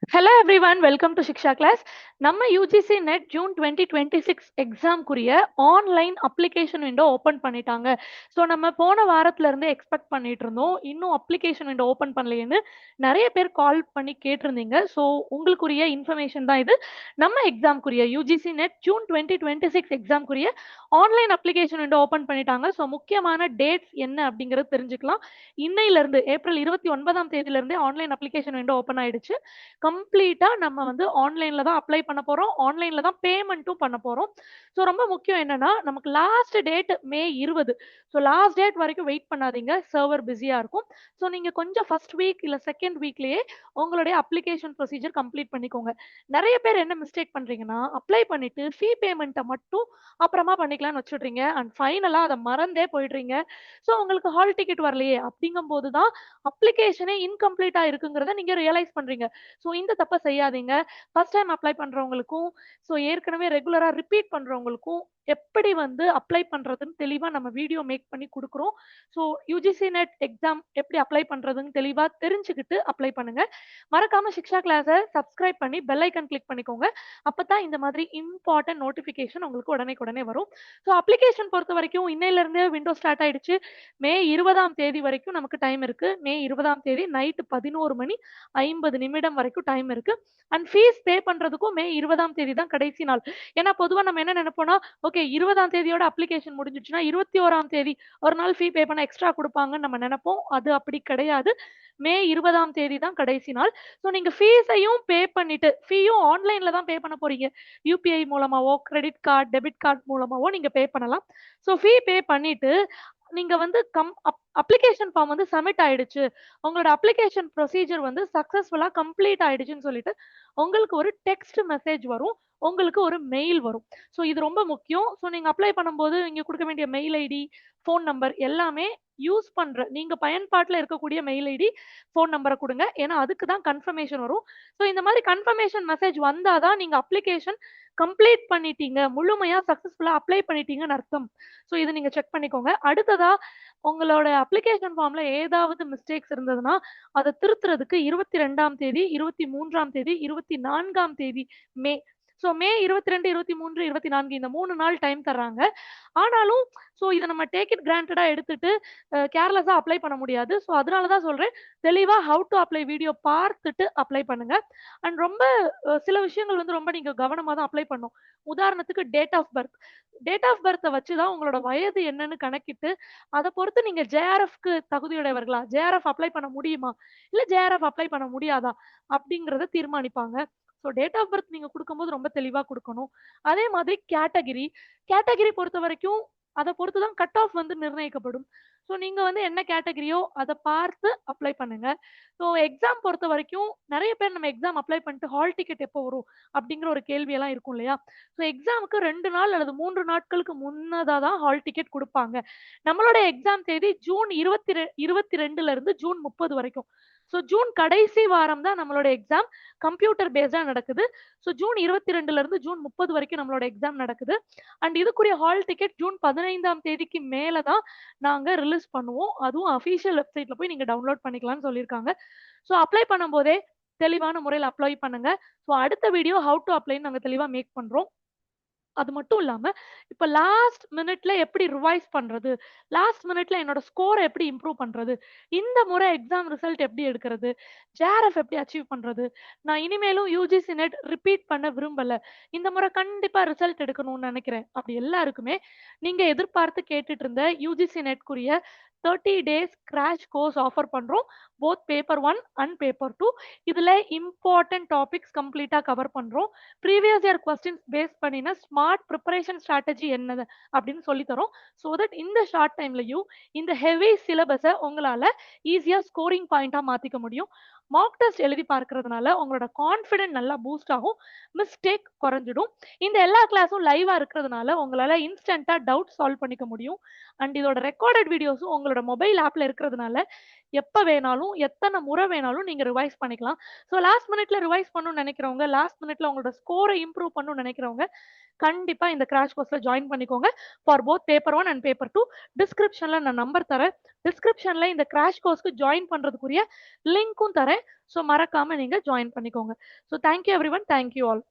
Hello everyone, welcome to Shiksha class. நம்ம UGC NET June 2026 எக்ஸாம்க்குரிய online application window open பண்ணிட்டாங்க. So நம்ம போன வாரத்துல இருந்து எக்ஸ்பெக்ட் பண்ணிட்டு இருந்தோம். இன்னும் அப்ளிகேஷன் விண்டோ ஓப்பன் பண்ணலையேன்னு நிறைய பேர் கால் பண்ணி கேட்டிருந்தீங்க. ஸோ உங்களுக்குரிய இன்ஃபர்மேஷன் தான் இது. நம்ம எக்ஸாம்க்குரிய UGC NET June 2026 எக்ஸாம்க்குரிய ஆன்லைன் அப்ளிகேஷன் விண்டோ ஓப்பன் பண்ணிட்டாங்க. ஸோ முக்கியமான டேட்ஸ் என்ன அப்படிங்கிறது தெரிஞ்சுக்கலாம். இன்னையில இருந்து ஏப்ரல் 29ஆம் தேதியில இருந்தே ஆன்லைன் அப்ளிகேஷன் விண்டோ ஓப்பன் ஆயிடுச்சு. கம்ப்ளீட்டா நம்ம வந்து ஆன்லைன்ல தான் அப்ளை பண்ண போறோம். ஆன்லைன்ல தான் பேமெண்ட்டும் பண்ண போறோம். ஸோ ரொம்ப முக்கியம் என்னன்னா, நமக்கு லாஸ்ட் டேட் மே 20. ஸோ லாஸ்ட் டேட் வரைக்கும் வெயிட் பண்ணாதீங்க. சர்வர் பிஸியா இருக்கும். ஸோ நீங்க கொஞ்சம் ஃபர்ஸ்ட் வீக் இல்ல செகண்ட் வீக்லயே உங்களுடைய அப்ளிகேஷன் ப்ரொசீஜர் கம்ப்ளீட் பண்ணிக்கோங்க. நெறைய பேர் என்ன மிஸ்டேக் பண்றீங்கன்னா, அப்ளை பண்ணிட்டு ஃபீ பேமெண்ட்ட மட்டும் அப்புறமா பண்ணிக்கலாம்னு வச்சுடுறீங்க. அண்ட் ஃபைனலா அத மறந்தே போயிடுறீங்க. ஸோ உங்களுக்கு ஹால் டிக்கெட் வரலையே அப்படிங்கும்போது தான் அப்ளிகேஷனே இன்கம்ப்ளீட்டா இருக்குங்கிறத நீங்க ரியலைஸ் பண்றீங்க. ஸோ இந்த தப்ப செய்யாதீங்க. ஃபர்ஸ்ட் டைம் அப்ளை பண்றவங்களுக்கும், ஸோ ஏற்கனவே ரெகுலரா ரிப்பீட் பண்றவங்களுக்கும் எப்படி வந்து அப்ளை பண்றதுன்னு தெளிவா நம்ம வீடியோ மேக் பண்ணி குடுக்குறோம். ஸோ யுஜிசி நெட் எக்ஸாம் எப்படி அப்ளை பண்றதுன்னு தெளிவா தெரிஞ்சுக்கிட்டு அப்ளை பண்ணுங்க. மறக்காம சிக்ஷா கிளாஸ சப்ஸ்கிரைப் பண்ணி பெல் ஐகான் கிளிக் பண்ணிக்கோங்க. அப்பதான் இந்த மாதிரி இம்பார்ட்டன்ட் நோட்டிஃபிகேஷன் உங்களுக்கு உடனே வரும். ஸோ அப்ளிகேஷன் பொறுத்த வரைக்கும் இன்னையில இருந்தே விண்டோ ஸ்டார்ட் ஆயிடுச்சு. மே 20ஆம் தேதி வரைக்கும் நமக்கு டைம் இருக்கு. மே 20ஆம் தேதி நைட் 11 மணி 50 நிமிடம் வரைக்கும் டைம் இருக்கு. அண்ட் ஃபீஸ் பே பண்றதுக்கும் மே 20ஆம் தேதி தான் கடைசி நாள். ஏன்னா பொதுவா நம்ம என்ன நினைப்போம்னா, ஓகே 20ஆம் தேதியோட அப்ளிகேஷன் முடிஞ்சிடுச்சுன்னா 21ஆம் தேதி ஒரு நாள் ஃபீ பே பண்ண எக்ஸ்ட்ரா குடுப்பாங்கன்னு நம்ம நினைப்போம். அது அப்படி கிடையாது. மே 20ஆம் தேதி தான் கடைசி நாள். ஸோ நீங்க ஃபீஸையும் பே பண்ணிட்டு, ஃபீயும் ஆன்லைன்ல தான் பே பண்ண போறீங்க. யுபிஐ மூலமாவோ, கிரெடிட் கார்டு, டெபிட் கார்டு மூலமாவோ நீங்க பே பண்ணலாம். ஸோ ஃபீ பே பண்ணிட்டு நீங்க வந்து அப்ளிகேஷன் ஃபார்ம் வந்து சப்மிட் ஆயிடுச்சு. உங்களோட அப்ளிகேஷன் ப்ரொசீஜர் வந்து சக்சஸ்ஃபுல்லா கம்ப்ளீட் ஆயிடுச்சுன்னு சொல்லிட்டு உங்களுக்கு ஒரு டெக்ஸ்ட் மெசேஜ் வரும். உங்களுக்கு ஒரு மெயில் வரும். ஸோ இது ரொம்ப முக்கியம். ஸோ நீங்க அப்ளை பண்ணும்போது இங்க குடுக்க வேண்டிய மெயில் ஐடி, ஃபோன் நம்பர் எல்லாமே யூஸ் பண்ற நீங்க பயன்பாட்டுல இருக்கக்கூடிய மெயில் ஐடி, ஃபோன் நம்பர குடுங்க. ஏன்னா அதுக்கு தான் கன்ஃபர்மேஷன் வரும். ஸோ இந்த மாதிரி கன்ஃபர்மேஷன் மெசேஜ் வந்தா தான் நீங்க அப்ளிகேஷன் கம்ப்ளீட் பண்ணிட்டீங்க. முழுமையா சக்சஸ்ஃபுல்லா அப்ளை பண்ணிட்டீங்கன்னு அர்த்தம். ஸோ இத நீங்க செக் பண்ணிக்கோங்க. அடுத்ததா உங்களோட அப்ளிகேஷன் ஃபார்ம்ல ஏதாவது மிஸ்டேக்ஸ் இருந்ததுன்னா, அத திருத்துறதுக்கு 22ஆம் தேதி, 23ஆம் தேதி, 24ஆம் தேதி மே. ஸோ மே 22, 23, 24 இந்த 3 நாள் டைம் தர்றாங்க. ஆனாலும் ஸோ இத நம்ம டேக் இட் கிராண்டடா எடுத்துட்டு கேர்லெஸ்ஸா அப்ளை பண்ண முடியாது. ஸோ அதனால தான் சொல்றேன். தெளிவா ஹவ் டு அப்ளை வீடியோ பார்த்துட்டு அப்ளை பண்ணுங்க. அண்ட் ரொம்ப சில விஷயங்கள் வந்து ரொம்ப நீங்க கவனமா தான் அப்ளை பண்ணணும். உதாரணத்துக்கு date of birth. Date of பர்த்த வச்சு தான் உங்களோட வயது என்னன்னு கணக்கிட்டு, அத பொறுத்து நீங்க ஜேஆர்எஃப்க்கு தகுதியுடையவர்களா? ஜேஆர்எஃப் அப்ளை பண்ண முடியுமா? இல்ல ஜேஆர்எஃப் அப்ளை பண்ண முடியாதா? அப்படிங்கிறத தீர்மானிப்பாங்க. ஸோ டேட் ஆஃப் பர்த் நீங்க குடுக்கும்போது ரொம்ப தெளிவா குடுக்கணும். அதே மாதிரி கேட்டகரி. கேட்டகரி பொறுத்தவரைக்கும் அத பொறுத்து தான் கட் ஆஃப் வந்து நிர்ணயிக்கப்படும். ஸோ நீங்க வந்து என்ன கேட்டகரியோ அத பார்த்து அப்ளை பண்ணுங்க. ஸோ எக்ஸாம் பொறுத்தவரைக்கும் நெறைய பேர் நம்ம எக்ஸாம் அப்ளை பண்ணிட்டு ஹால் டிக்கெட் எப்போ வரும்? அப்படிங்கிற ஒரு கேள்வியெல்லாம் இருக்கும் இல்லையா? ஸோ எக்ஸாமுக்கு 2 நாள் அல்லது 3 நாட்களுக்கு முன்னதா தான் ஹால் டிக்கெட் குடுப்பாங்க. நம்மளோட எக்ஸாம் தேதி ஜூன் 22ல இருந்து ஜூன் 30 வரைக்கும். ஸோ ஜூன் கடைசி வாரம் தான் நம்மளோட எக்ஸாம் கம்ப்யூட்டர் பேஸ்டா நடக்குது. ஸோ ஜூன் 22ல இருந்து ஜூன் 30 வரைக்கும் நம்மளோட எக்ஸாம் நடக்குது. அண்ட் இதுக்குரிய ஹால் டிக்கெட் ஜூன் 15ஆம் தேதிக்கு மேல தான் நாங்க ரிலீஸ் பண்ணுவோம். அதுவும் அஃபிஷியல் வெப்சைட்ல போய் நீங்க டவுன்லோட் பண்ணிக்கலாம்னு சொல்லியிருக்காங்க. ஸோ அப்ளை பண்ணும்போதே தெளிவான முறையில அப்ளை பண்ணுங்க. ஸோ அடுத்த வீடியோ ஹவ் டு அப்ளைன்னு நாங்க தெளிவா மேக் பண்றோம். அது மட்டும் இல்லாம, இப்ப லாஸ்ட் மினிட்ல எப்படி ரிவைஸ் பண்றது? லாஸ்ட் மினிட்ல என்னோட ஸ்கோர எப்படி இம்ப்ரூவ் பண்றது? இந்த முறை எக்ஸாம் ரிசல்ட் எப்படி எடுக்கிறது? ஜேஆர்எஃப் எப்படி அச்சீவ் பண்றது? நான் இனிமேலும் யுஜிசி நெட் ரிப்பீட் பண்ண விரும்பல. இந்த முறை கண்டிப்பா ரிசல்ட் எடுக்கணும்னு நெனைக்கிறேன். அப்படி எல்லாருக்குமே நீங்க எதிர்பார்த்து கேட்டுட்டு இருந்த யுஜிசி நெட்க்குரிய 30 டேஸ் கிராஷ் கோர்ஸ் ஆஃபர் பண்றோம். Both paper 1 and paper 2. இதுல இம்பார்ட்டன்ட் டாபிக்ஸ் கம்ப்ளீட்டா கவர் பண்றோம். ப்ரீவியஸ் இயர் கொஸ்டின்ஸ் பேஸ் பண்ணின ஸ்மார்ட் ப்ரிப்பரேஷன் ஸ்ட்ராட்டஜி என்னது அப்படின்னு சொல்லி தரோம். ஸோ தட் இந்த ஷார்ட் டைம்லயும் இந்த ஹெவி சிலபஸை உங்களால ஈஸியா ஸ்கோரிங் பாயிண்டா மாத்திக்க முடியும். மார்க் டெஸ்ட் எழுதி பார்க்கறதுனால உங்களோட கான்ஃபிடென்ட் நல்லா பூஸ்ட் ஆகும். மிஸ்டேக் குறைஞ்சிடும். இந்த எல்லா கிளாஸும் லைவா இருக்கிறதுனால உங்களால இன்ஸ்டன்டா டவுட் சால்வ் பண்ணிக்க முடியும். அண்ட் இதோட ரெக்கார்டட் வீடியோஸும் உங்களோட மொபைல் ஆப்ல இருக்கிறதுனால எப்ப வேணாலும், எத்தன முறை வேணாலும் நீங்க ரிவைஸ் பண்ணிக்கலாம். ஸோ லாஸ்ட் மினிட்ல ரிவைஸ் பண்ணணும்னு நெனைக்கிறவங்க, லாஸ்ட் மினிட்ல உங்களோட ஸ்கோர இம்ப்ரூவ் பண்ணணும்னு நெனைக்கிறவங்க, கண்டிப்பா இந்த கிராஷ் கோர்ஸ்ல ஜாயின் பண்ணிக்கோங்க. For both paper 1 and paper 2 டிஸ்கிரிப்ஷன்ல நான் நம்பர் தரேன். டிஸ்கிரிப்ஷன்ல இந்த கிராஷ் கோர்ஸ்க்கு ஜாயின் பண்றதுக்குரிய லிங்க்கும் தரேன். ஸோ மறக்காம நீங்க ஜாயின் பண்ணிக்கோங்க. So thank you everyone. Thank you all.